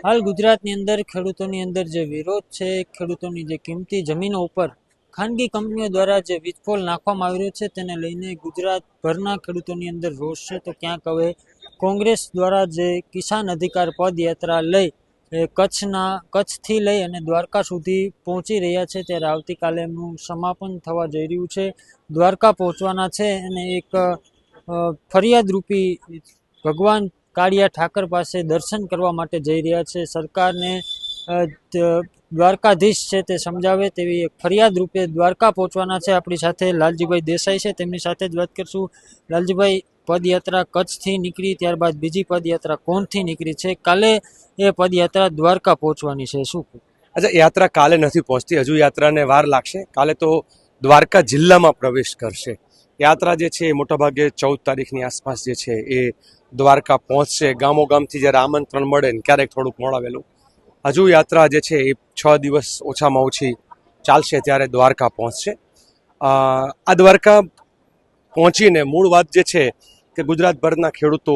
હાલ ગુજરાતની અંદર ખેડૂતોની અંદર જે વિરોધ છે, ખેડૂતોની જે કિંમતી જમીનો ઉપર ખાનગી કંપનીઓ દ્વારા જે વીજપોલ નાખવામાં આવી રહ્યો છે તેને લઈને ગુજરાતભરના ખેડૂતોની અંદર રોષ છે. તો ક્યાંક હવે કોંગ્રેસ દ્વારા જે કિસાન અધિકાર પદયાત્રા લઈ કચ્છથી લઈ અને દ્વારકા સુધી પહોંચી રહ્યા છે, ત્યારે આવતીકાલે એમનું સમાપન થવા જઈ રહ્યું છે. દ્વારકા પહોંચવાના છે અને એક ફરિયાદરૂપી ભગવાન કાળિયા ઠાકર પાસે દર્શન કરવા માટે જઈ રહ્યા છે. સરકારને દ્વારકાધીશ છે તે સમજાવે તેવી એક ફરિયાદ રૂપે દ્વારકા પહોંચવાના છે. આપણી સાથે લાલજીભાઈ દેસાઈ છે, તેમની સાથે જ વાત કરશું. લાલજીભાઈ, પદયાત્રા કચ્છથી નીકળી, ત્યારબાદ બીજી પદયાત્રા કોણથી નીકળી છે, કાલે એ પદયાત્રા દ્વારકા પહોંચવાની છે, શું? અચ્છા, યાત્રા કાલે નથી પહોંચતી, હજુ યાત્રાને વાર લાગશે. કાલે તો દ્વારકા જિલ્લામાં પ્રવેશ કરશે. યાત્રા જે છે એ મોટાભાગે 14 તારીખની આસપાસ જે છે એ દ્વારકા પહોંચશે. ગામોગામથી જ્યારે આમંત્રણ મળે ને ક્યારેક થોડુંક મોડાવેલું. હજુ યાત્રા જે છે એ 6 દિવસ ઓછામાં ઓછી ચાલશે ત્યારે દ્વારકા પહોંચશે. આ દ્વારકા પહોંચીને મૂળ વાત જે છે કે ગુજરાતભરના ખેડૂતો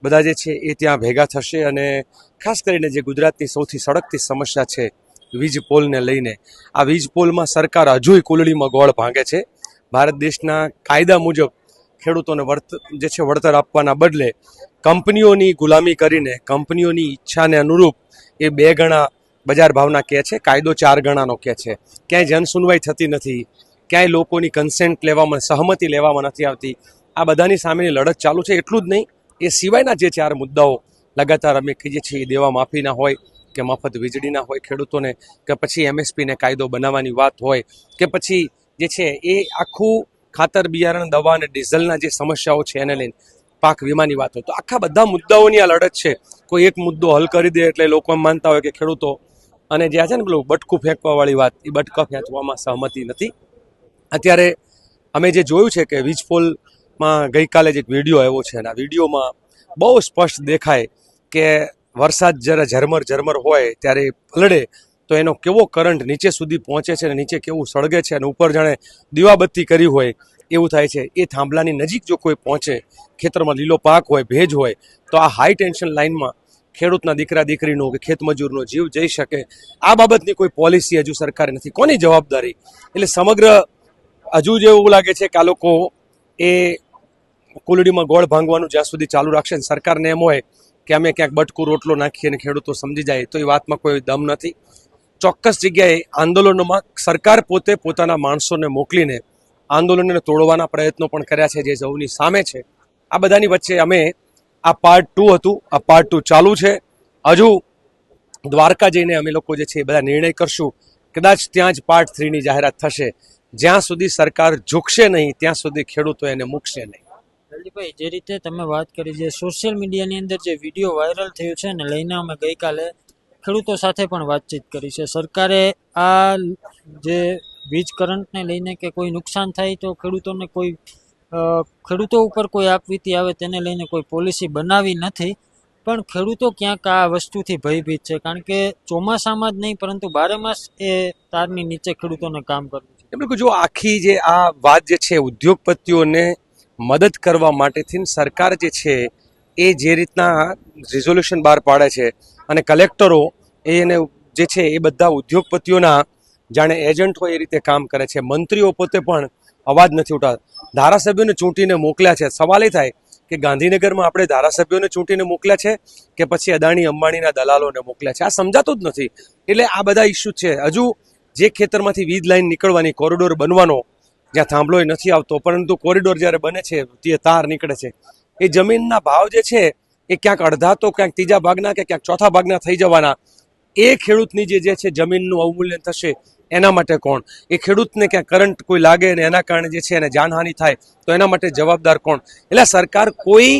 બધા જે છે એ ત્યાં ભેગા થશે અને ખાસ કરીને જે ગુજરાતની સૌથી સળગતી સમસ્યા છે વીજ પોલને લઈને, આ વીજ પોલમાં સરકાર હજુય કુલડીમાં ગોળ ભાંગે છે. ભારત દેશના કાયદા મુજબ ખેડૂતોને જે છે વળતર આપવાના બદલે કંપનીઓની ગુલામી કરીને કંપનીઓની ઈચ્છાને અનુરૂપ એ 2 ગણા બજાર ભાવના કહે છે, કાયદો 4 ગણાનો કહે છે. ક્યાંય જનસુનવાઈ થતી નથી, ક્યાંય લોકોની કન્સેન્ટ લેવામાં, સહમતિ લેવામાં નથી આવતી. આ બધાની સામેની લડત ચાલુ છે. એટલું જ નહીં, એ સિવાયના જે 4 મુદ્દાઓ લગાતાર અમે કહીએ છીએ, એ દેવા માફીના હોય કે મફત વીજળીના હોય ખેડૂતોને, કે પછી MSPને કાયદો બનાવવાની વાત હોય, કે પછી જે છે એ આખું ખાતર બિયારણ દવા અને ડીઝલના જે સમસ્યાઓ છે એને લઈને પાક વીમાની વાત હોય. તો આખા બધા મુદ્દાઓની આ લડત છે. કોઈ એક મુદ્દો હલ કરી દે એટલે લોકો એમ માનતા હોય કે ખેડૂતો, અને જે છે ને પેલું બટકું ફેંકવાવાળી વાત, એ બટકા ફેંકવામાં સહમતિ નથી. અત્યારે અમે જે જોયું છે કે વીજ પોલમાં ગઈકાલે જ એક વિડીયો આવ્યો છે અને આ વિડીયોમાં બહુ સ્પષ્ટ દેખાય કે વરસાદ જરા ઝરમર હોય ત્યારે પલળે તો એનો કેવો કરંટ નીચે સુધી પહોંચે છે અને નીચે કેવું સળગે છે અને ઉપર જાણે દીવાબત્તી કરી હોય એવું થાય છે. એ થાંભલાની નજીક જો કોઈ પહોંચે, ખેતરમાં લીલો પાક હોય, ભેજ હોય, તો આ હાઈ ટેન્શન લાઇનમાં ખેડૂતના દીકરા દીકરીનો કે ખેતમજૂરનો જીવ જઈ શકે. આ બાબતની કોઈ પોલિસી હજુ સરકારે નથી. કોની જવાબદારી? એટલે સમગ્ર હજુ જે એવું લાગે છે કે આ લોકો એ કુલડીમાં ગોળ ભાંગવાનું જ્યાં સુધી ચાલુ રાખશે ને સરકારને એમ હોય કે અમે ક્યાંક બટકું રોટલો નાખીએ અને ખેડૂતો સમજી જાય, તો એ વાતમાં કોઈ દમ નથી. ચોક્કસ જગ્યાએ આંદોલનોમાં સરકાર પોતે પોતાના માણસોને મોકલીને આંદોલનને તોડવાના પ્રયત્નો પણ કર્યા છે, જે સૌની સામે છે. આ બધાની વચ્ચે અમે આ પાર્ટ 2 હતું, આ પાર્ટ 2 ચાલુ છે. હજુ દ્વારકા જઈને અમે લોકો જે છે એ બધા નિર્ણય કરશું. કદાચ ત્યાં જ પાર્ટ 3ની જાહેરાત થશે. જ્યાં સુધી સરકાર ઝૂકશે નહીં ત્યાં સુધી ખેડૂતો એને મૂકશે નહીં. લાલજીભાઈ, જે રીતે તમે વાત કરી, જે સોશિયલ મીડિયાની અંદર જે વિડીયો વાયરલ થયો છે ને લઈને અમે ગઈકાલે ખેડૂતો સાથે પણ વાતચીત કરી છે. સરકારે આ જે વીજ કરંટને લઈને કે કોઈ નુકસાન થાય તો ખેડૂતો ઉપર કોઈ આપવીતી આવે તેને લઈને કોઈ પોલિસી બનાવી નથી. પણ ખેડૂતો ક્યાંક આ વસ્તુથી ભયભીત છે, કારણ કે ચોમાસામાં જ નહીં પરંતુ 12 માસ એ તારની નીચે ખેડૂતોને કામ કરવું છે. એટલે જો આખી જે આ વાત જે છે ઉદ્યોગપતિઓને મદદ કરવા માટેથી સરકાર જે છે એ જે રીતના રિઝોલ્યુશન બહાર પાડે છે અને કલેક્ટરો એને જે છે એ બધા ઉદ્યોગપતિઓના જાણે એજન્ટ હોય એ રીતે કામ કરે છે. મંત્રીઓ પોતે પણ અવાજ નથી ઉઠાવતા. ધારાસભ્યોને ચૂંટીને મોકલ્યા છે. સવાલ એ થાય કે ગાંધીનગરમાં આપણે ધારાસભ્યોને ચૂંટીને મોકલ્યા છે કે પછી અદાણી અંબાણીના દલાલોને મોકલ્યા છે? આ સમજાતું જ નથી. એટલે આ બધા ઇસ્યુ છે. હજુ જે ખેતરમાંથી વીજ લાઈન નીકળવાની, કોરિડોર બનવાનો, જ્યાં થાંભલોય નથી આવતો, પરંતુ કોરિડોર જ્યારે બને છે તે તાર નીકળે છે. એ જમીનના ભાવ જે છે એ ક્યાંક અડધા તો ક્યાંક ત્રીજા ભાગના કે ક્યાંક ચોથા ભાગના થઈ જવાના. એ ખેડૂતની જે છે જમીનનું અવમૂલ્યન થશે એના માટે કોણ? એ ખેડૂતને ક્યાંક કરંટ કોઈ લાગે ને એના કારણે જે છે એને જાનહાનિ થાય તો એના માટે જવાબદાર કોણ? એટલે સરકાર કોઈ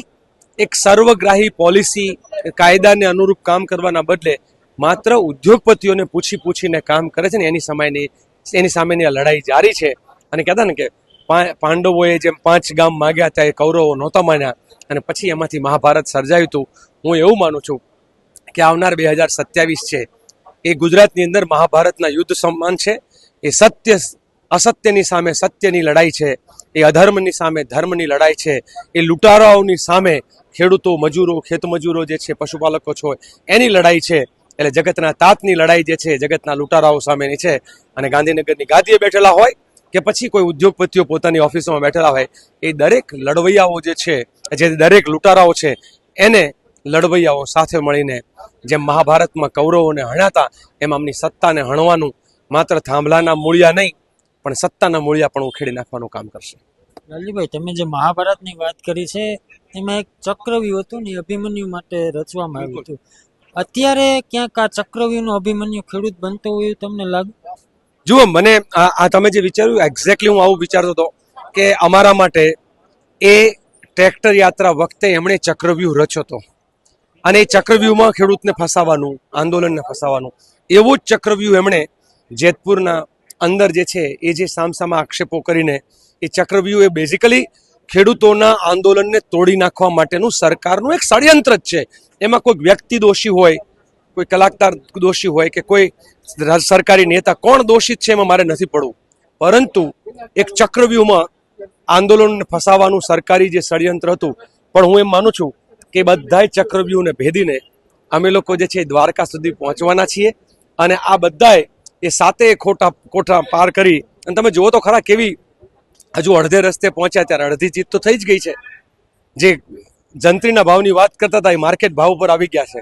એક સર્વગ્રાહી પોલિસી, કાયદાને અનુરૂપ કામ કરવાના બદલે માત્ર ઉદ્યોગપતિઓને પૂછીને કામ કરે છે ને એની સામેની આ લડાઈ જારી છે. અને કહેતા ને કે પાંડવોએ જેમ 5 ગામ માગ્યા હતા એ કૌરવો નહોતા માન્યા અને પછી એમાંથી મહાભારત સર્જાયું હતું. હું એવું માનું છું કે આવનાર 2027 છે એ ગુજરાતની અંદર મહાભારતના યુદ્ધ સમાન છે. એ અસત્યની સામે સત્યની લડાઈ છે. એ અધર્મની સામે ધર્મની લડાઈ છે. એ લૂંટારાઓની સામે ખેડૂતો, મજૂરો, ખેતમજૂરો જે છે, પશુપાલકો છો, એની લડાઈ છે. એટલે જગતના તાતની લડાઈ જે છે, જગતના લૂંટારાઓ સામેની છે. અને ગાંધીનગરની ગાદીએ બેઠેલા હોય કે પછી કોઈ ઉદ્યોગપતિઓ પોતાની ઓફિસોમાં બેઠેલા હોય, એ દરેક લડવૈયાઓ જે છે, જે દરેક લૂંટારાઓ છે, એને લડવૈયાઓ સાથે મળીને જેમ મહાભારતમાં કૌરવોને હણાતા એમ આમની સત્તાને હણવાનું, માત્ર થાંભલાના મૂળિયા નહીં પણ સત્તાના મૂળિયા પણ ઉખેડી નાખવાનું કામ કરશે. લાલજીભાઈ, તમે જે મહાભારતની વાત કરી છે એમાં એક ચક્રવ્યૂહ હતું ને, એ અભિમન્યુ માટે રચવામાં આવ્યું હતું. અત્યારે ક્યાંક આ ચક્રવ્યૂહનું અભિમન્યુ ખેડૂત બનતો હોય એવું તમને લાગે? જુઓ, મને આ તમે જે વિચાર્યું એક્ઝેક્ટલી હું આવું વિચારતો હતો કે અમારા માટે એ ટ્રેક્ટર યાત્રા વખતે એમણે ચક્રવ્યૂહ રચ્યો હતો અને એ ચક્રવ્યૂહમાં ખેડૂતને ફસાવાનું, આંદોલનને ફસાવાનું, એવું જ ચક્રવ્યૂહ એમણે જેતપુરના અંદર જે છે એ જે સામસામા આક્ષેપો કરીને એ ચક્રવ્યૂહ એ બેઝિકલી ખેડૂતોના આંદોલનને તોડી નાખવા માટેનું સરકારનું એક ષડયંત્ર જ છે. એમાં કોઈ વ્યક્તિ દોષી હોય, કોઈ કલાકાર દોષી હોય કે કોઈ સરકારી નેતા, કોણ દોષિત છે એમાં મારે નથી પડવું, પરંતુ એક ચક્રવ્યૂહમાં આંદોલનને ફસાવાનું સરકારી જે ષડયંત્ર હતું. પણ હું એમ માનું છું કે બધાય ચક્રવ્યૂહને ભેદીને અમે લોકો જે છે દ્વારકા સુધી પહોંચવાના છીએ અને આ બધાય એ સાતે કોઠા પાર કરી અને તમે જુઓ તો ખરા કેવી હજુ અડધે રસ્તે પહોંચ્યા ત્યારે અડધી જીત તો થઈ જ ગઈ છે. જે જંત્રીના ભાવની વાત કરતા હતા એ માર્કેટ ભાવ પર આવી ગયા છે.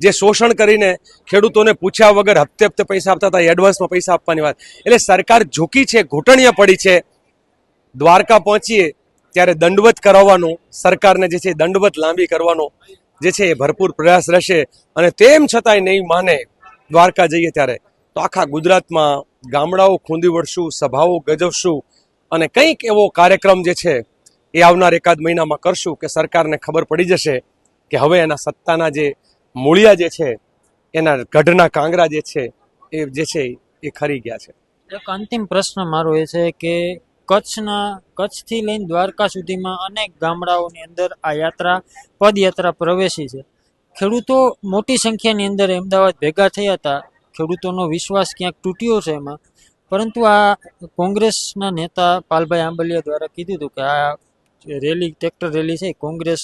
જે શોષણ કરીને ખેડૂતોને પૂછ્યા વગર હપ્તે હપ્તે પૈસા આપતા હતા, એડવાન્સમાં પૈસા આપવાની વાત. એટલે સરકાર ઝૂકી છે, ઘૂંટણીએ પડી છે. દ્વારકા પહોંચીએ ત્યારે દંડવત કરાવવાનો, સરકારને જે છે દંડવત લાંબી કરવાનો જે છે એ ભરપૂર પ્રયાસ રહેશે. અને તેમ છતાંય નહીં માને દ્વારકા જઈએ ત્યારે તો આખા ગુજરાતમાં ગામડાઓ ખૂંદી વળશું, સભાઓ ગજવશું અને કંઈક એવો કાર્યક્રમ જે છે એ આવનાર એકાદ મહિનામાં કરશું કે સરકારને ખબર પડી જશે કે હવે એના સત્તાના જે મૂળિયા જે છે, એના ગઢના કાંગરા જે છે એ ખરી ગયા છે. એક અંતિમ પ્રશ્ન મારો એ છે કે કચ્છથી લઈને દ્વારકા સુધીમાં અનેક ગામડાઓની અંદર આ યાત્રા, પદયાત્રા પ્રવેશી છે. ખેડૂતો મોટી સંખ્યાની અંદર અમદાવાદ ભેગા થયા હતા. ખેડૂતોનો વિશ્વાસ ક્યાંક તૂટ્યો છે એમાં. પરંતુ આ કોંગ્રેસના નેતા પાલભાઈ આંબલિયા દ્વારા કીધું હતું કે આ રેલી, ટ્રેક્ટર રેલી છે, કોંગ્રેસ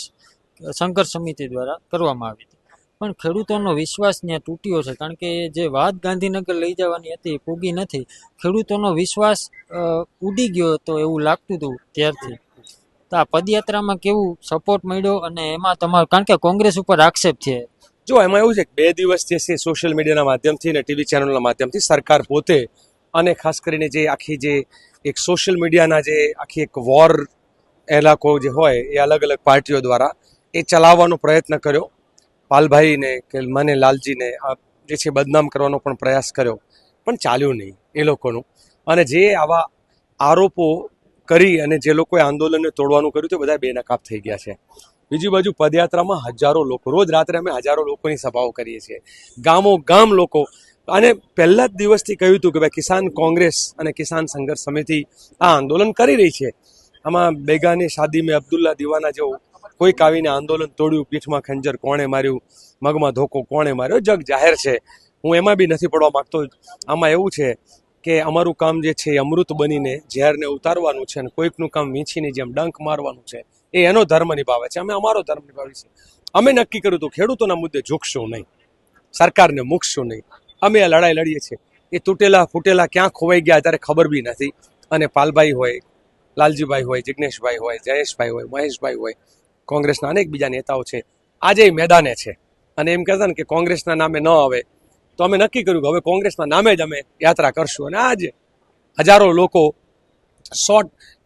સંઘર્ષ સમિતિ દ્વારા કરવામાં આવી હતી. પણ ખેડૂતોનો વિશ્વાસ ત્યાં તૂટ્યો છે, કારણ કે જે વાત ગાંધીનગર લઈ જવાની હતી પૂગી નથી. ખેડૂતોનો વિશ્વાસ ઉડી ગયો હતો એવું લાગતું હતું ત્યારથી. તો આ પદયાત્રામાં કેવું સપોર્ટ મળ્યો અને એમાં તમારું, કારણ કે કોંગ્રેસ ઉપર આક્ષેપ છે. જો એમાં એવું છે કે 2 દિવસ જે છે સોશિયલ મીડિયાના માધ્યમથી અને ટીવી ચેનલના માધ્યમથી સરકાર પોતે અને ખાસ કરીને જે આખી જે એક સોશિયલ મીડિયાના જે આખી એક વોર એલાકો જે હોય એ અલગ અલગ પાર્ટીઓ દ્વારા એ ચલાવવાનો પ્રયત્ન કર્યો. પાલભાઈને કે મને લાલજીને આ જે છે બદનામ કરવાનો પણ પ્રયાસ કર્યો, પણ ચાલ્યું નહીં એ લોકોનું. અને જે આવા આરોપો કરી અને જે લોકોએ આંદોલનને તોડવાનું કર્યું તે બધા બેનકાબ થઈ ગયા છે. બીજી બાજુ પદયાત્રામાં હજારો લોકો, રોજ રાત્રે અમે હજારો લોકોની સભાઓ કરીએ છીએ, ગામો ગામ લોકો. અને પહેલા જ દિવસથી કહ્યું હતું કે ભાઈ કિસાન કોંગ્રેસ અને કિસાન સંઘર્ષ સમિતિ આ આંદોલન કરી રહી છે. આમાં બેગાની શાદી મેં અબ્દુલ્લા દીવાના જેવું કોઈક આવીને આંદોલન તોડ્યું, પીઠમાં ખંજર કોણે માર્યું, મગમાં ધોકો કોણે માર્યો, જગ જાહેર છે. હું એમાં બી નથી પડવા માંગતો. આમાં એવું છે કે અમારું કામ જે છે એ અમૃત બનીને ઝેરને ઉતારવાનું છે અને કોઈકનું કામ વીંછીની જેમ ડંખ મારવાનું છે. એ એનો ધર્મ નિભાવે છે, અમે અમારો ધર્મ નિભાવીએ છીએ. અમે નક્કી કર્યું હતું ખેડૂતોના મુદ્દે ઝૂકશું નહીં, સરકારને મૂકશું નહીં. અમે આ લડાઈ લડીએ છીએ. એ તૂટેલા ફૂટેલા ક્યાં ખોવાઈ ગયા ત્યારે ખબર બી નથી. અને પાલભાઈ હોય, લાલજીભાઈ હોય, જિજ્ઞેશભાઈ હોય, જયેશભાઈ હોય, મહેશભાઈ હોય, કોંગ્રેસના અનેક બીજા નેતાઓ છે, આજે એ મેદાને છે. અને એમ કહેતા ને કે કોંગ્રેસના નામે ન આવે, તો અમે નક્કી કર્યું કે હવે કોંગ્રેસના નામે જ અમે યાત્રા કરશું. અને આજે હજારો લોકો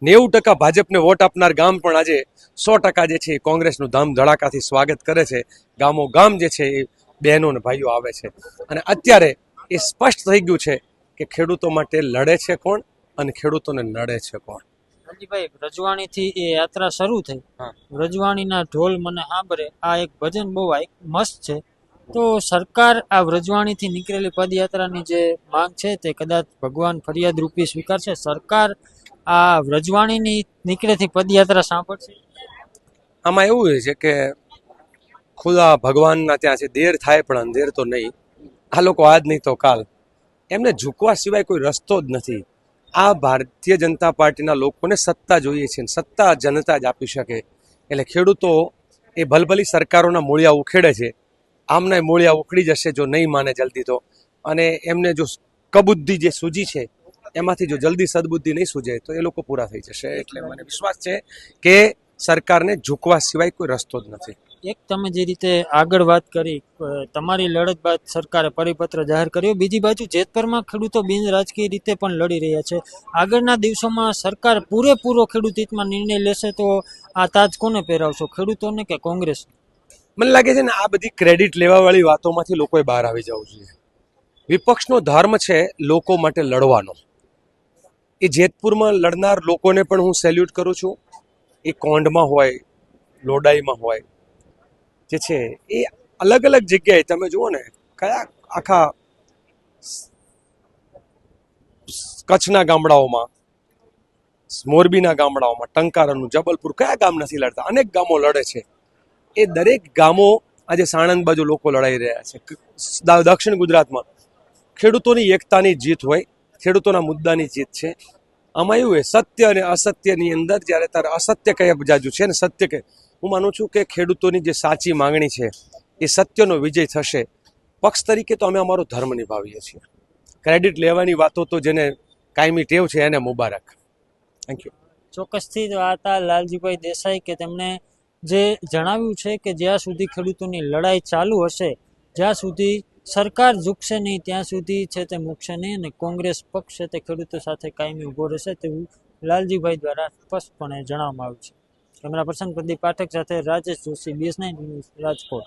90% ભાજપને વોટ આપનાર ગામ પણ આજે 100% જે છે એ કોંગ્રેસનું ધામ ધડાકાથી સ્વાગત કરે છે. ગામો ગામ જે છે એ બહેનો અને ભાઈઓ આવે છે. અને અત્યારે એ સ્પષ્ટ થઈ ગયું છે કે ખેડૂતો માટે લડે છે કોણ અને ખેડૂતોને નડે છે કોણ. રજીભાઈ, રજવાણીથી એ યાત્રા શરૂ થઈ. રજવાણીના ઢોલ મને સાંભળે, આ એક ભજન બહુ મસ્ત છે. તો સરકાર આ વ્રજવાણીથી નીકળેલી પદયાત્રાની જે માંગ છે તે કદાચ ભગવાન ફરિયાદ રૂપી સ્વીકારશે. સરકાર આ વ્રજવાણીની નીકળેથી પદયાત્રા સાંભળશે. આમાં એવું છે કે ખુદા ભગવાનના ત્યાં છે, દેર થાય પણ અંધેર તો નહીં. આ લોકો આજ નહીં તો કાલ, એમને ઝૂકવા સિવાય કોઈ રસ્તો જ નથી. આ ભારતીય જનતા પાર્ટીના લોકોને સત્તા જોઈએ છે, સત્તા જનતા જ આપી શકે. એટલે ખેડૂતો એ ભલભલી સરકારોના મૂળિયા ઉખેડે છે. આમના મૂળિયા ઉખડી જશે જો નહીં માને જલ્દી તો, અને એમને જો કબુદ્ધિ જે સૂજી છે એમાંથી જો જલ્દી સદબુદ્ધિ નહીં સૂજે તો એ લોકો પૂરા થઈ જશે. એટલે મને વિશ્વાસ છે કે સરકારને ઝૂકવા સિવાય કોઈ રસ્તો જ નથી. એક તમે જે રીતે આગળ વાત કરી, તમારી લડત બાદ સરકારે પરિપત્ર જાહેર કર્યો. બીજી બાજુ જેતપુરમાં ખેડૂતો બિન રાજકીય રીતે પણ લડી રહ્યા છે. આગળના દિવસોમાં સરકાર પૂરેપૂરો ખેડૂત હિતમાં નિર્ણય લેશે તો આ તાજ કોને પહેરાવશો, ખેડૂતોને કે કોંગ્રેસ? મને લાગે છે ને આ બધી ક્રેડિટ લેવાવાળી વાતોમાંથી લોકોએ બહાર આવી જવું જોઈએ. વિપક્ષનો ધર્મ છે લોકો માટે લડવાનો. એ જેતપુરમાં લડનાર લોકોને પણ હું સેલ્યુટ કરું છું. એ કોંઢમાં હોય, લોડાઈમાં હોય, જે છે એ અલગ અલગ જગ્યાએ તમે જુઓ ને, કયા આખા કચ્છના ગામડાઓમાં, મોરબીના ગામડાઓમાં, ટંકારાનું, જબલપુર, કયા ગામ નથી લડતા? અનેક ગામો લડે છે. એ દરેક ગામો આજે સાણંદ બાજુ લોકો લડાઈ રહ્યા છે. દક્ષિણ ગુજરાતમાં ખેડૂતોની એકતાની જીત હોય, ખેડૂતોના મુદ્દાની જીત છે. આમાં એવું હોય, સત્ય અને અસત્યની અંદર જ્યારે તારે અસત્ય કયા બજાજુ છે ને સત્ય કે, હું માનું છું કે ખેડૂતોની જે સાચી માંગણી છે એ સત્યનો વિજય થશે. પક્ષ તરીકે તો અમે અમારો ધર્મ નિભાવીએ છીએ. ક્રેડિટ લેવાની વાતો તો જેને કાયમી ટેવ છે એને મુબારક. Thank you. ચોક્કસથી આ હતા લાલજીભાઈ દેસાઈ કે તેમણે જે જણાવ્યું છે કે જ્યાં સુધી ખેડૂતોની લડાઈ ચાલુ હશે, જ્યાં સુધી સરકાર ઝૂકશે નહીં ત્યાં સુધી છે તે મૂકશે નહીં, અને કોંગ્રેસ પક્ષ છે તે ખેડૂતો સાથે કાયમી ઊભો રહેશે તેવું લાલજીભાઈ દ્વારા સ્પષ્ટપણે જણાવવામાં આવ્યું છે. કેમેરા પર્સન પ્રદીપ પાઠક સાથે રાજેશ જોશી, BS9 ન્યૂઝ, રાજકોટ.